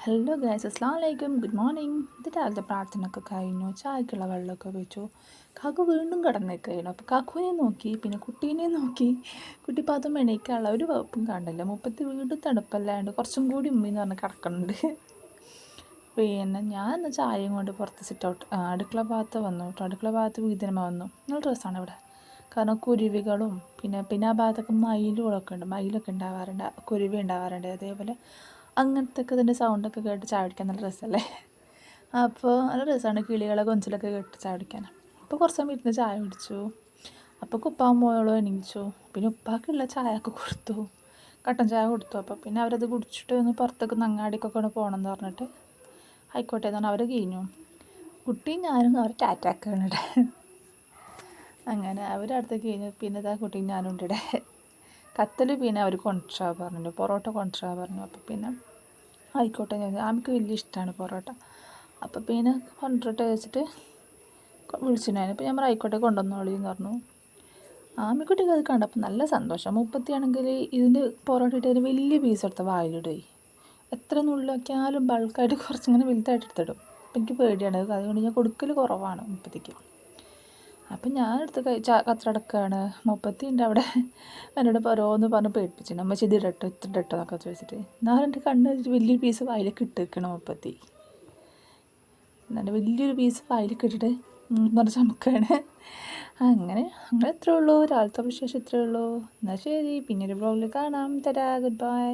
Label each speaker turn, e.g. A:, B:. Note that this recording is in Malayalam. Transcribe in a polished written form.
A: ഹലോ ഗൈസ്, അസ്സലാമു അലൈക്കും, ഗുഡ് മോർണിംഗ്. ഇത് രാവിലത്തെ പ്രാർത്ഥനയൊക്കെ കഴിഞ്ഞു, ചായക്കുള്ള വെള്ളമൊക്കെ വെച്ചു. കാക്കു വീണ്ടും കിടന്നേക്കായിരുന്നു. അപ്പോൾ കാക്കുവിനെ നോക്കി, പിന്നെ കുട്ടീനെ നോക്കി. കുട്ടി പാത്തും എണീക്കാനുള്ള ഒരു വകുപ്പും കാണില്ല. മുപ്പത്തി വീണ്ടും തണുപ്പല്ലാണ്ട് കുറച്ചും കൂടി ഉമ്മയെന്ന് പറഞ്ഞ് കിടക്കുന്നുണ്ട്. പിന്നെ ഞാൻ ചായയും കൊണ്ട് പുറത്ത് സിറ്റ് ഔട്ട് അടുക്കള ഭാഗത്ത് വന്നു കേട്ടോ. അടുക്കള ഭാഗത്ത് വീതിരമ വന്നു. നല്ല രസമാണ് ഇവിടെ. കാരണം കുരുവികളും പിന്നെ ആ ഭാഗത്തൊക്കെ മയിലുകളൊക്കെ ഉണ്ട്. മയിലൊക്കെ ഉണ്ടാവാറുണ്ട്, കുരുവി ഉണ്ടാവാറുണ്ട്. അതേപോലെ അങ്ങനത്തെ ഒക്കെ ഇതിൻ്റെ സൗണ്ടൊക്കെ കേട്ട് ചായ കുടിക്കാൻ നല്ല രസമല്ലേ. അപ്പോൾ നല്ല രസമാണ് കിളികളെ കൊഞ്ചലൊക്കെ കേട്ട് ചായ കുടിക്കാൻ. അപ്പോൾ കുറച്ച് സമയം ഇരുന്ന് ചായ കുടിച്ചു. അപ്പോൾ ഉപ്പാവും മോളും എണീച്ചു. പിന്നെ ഉപ്പാക്കുള്ള ചായ ഒക്കെ കൊടുത്തു, കട്ടൻ ചായ കൊടുത്തു. അപ്പോൾ പിന്നെ അവരത് കുടിച്ചിട്ട് ഒന്ന് പുറത്തേക്ക് അങ്ങാടിക്കൊക്കെ ഒന്ന് പോകണമെന്ന് പറഞ്ഞിട്ട് ആയിക്കോട്ടെ എന്ന് പറഞ്ഞാൽ അവർ കഴിഞ്ഞു. കുട്ടിയും ഞാനും അവർ ടാറ്റാക്കാണ് ഇവിടെ. അങ്ങനെ അവരടുത്തേക്ക് കഴിഞ്ഞു. പിന്നെ ഇതാ കുട്ടിയും ഞാനും ഉണ്ട് ഇവിടെ. കത്തൽ പിന്നെ അവർ കൊണ്ടുവരാൻ പറഞ്ഞു, പൊറോട്ട കൊണ്ടുവരാൻ പറഞ്ഞു. അപ്പോൾ പിന്നെ ആയിക്കോട്ടെ, ആമിക്ക് വലിയ ഇഷ്ടമാണ് പൊറോട്ട. അപ്പോൾ പിന്നെ കൊണ്ടുവരട്ടെ വെച്ചിട്ട് വിളിച്ചിട്ടുണ്ടായിരുന്നു. അപ്പോൾ ഞാൻ ആയിക്കോട്ടെ കൊണ്ടുവന്നോളി എന്ന് പറഞ്ഞു. ആമിക്കുട്ടിക്ക് അത് കണ്ടപ്പോൾ നല്ല സന്തോഷം. മുപ്പത്തിയാണെങ്കിൽ ഇതിൻ്റെ പൊറോട്ട ഇട്ടതിന് വലിയ പീസ് എടുത്ത വായിലിടുകയും എത്ര നുള്ളിയാക്കിയാലും ബൾക്കായിട്ട് കുറച്ചിങ്ങനെ വലുതായിട്ട് എടുത്തിടും. അപ്പം എനിക്ക് പേടിയാണ്, അതുകൊണ്ട് ഞാൻ കൊടുക്കൽ കുറവാണ് മുപ്പത്തിക്ക്. അപ്പം ഞാനെടുത്ത് കച്ചടക്കാണ്. മുപ്പത്തിൻ്റെ അവിടെ എന്നോട് ഓരോന്ന് പറഞ്ഞ് പേടിപ്പിച്ചിട്ടുണ്ട്. അമ്മച്ചി ഇത് ഇടട്ടോ ഇത്ര ഇടട്ടോ എന്നൊക്കെ ചോദിച്ചിട്ട്. എന്നാലും എൻ്റെ കണ്ണ് വലിയൊരു പീസ് വായിലേക്ക് ഇട്ടേക്കണം മുപ്പത്തി. എന്നിട്ട് വലിയൊരു പീസ് വായിലേക്ക് ഇട്ടിട്ട് പറഞ്ഞ് ചമക്കാണ്. അങ്ങനെ ഇത്രയേ ഉള്ളൂ. രാവിലത്തെ വിശേഷം ഇത്രയേ ഉള്ളൂ. എന്നാൽ ശരി, പിന്നൊരു ബ്ലോഗിൽ കാണാം. തരാ, ഗുഡ് ബൈ.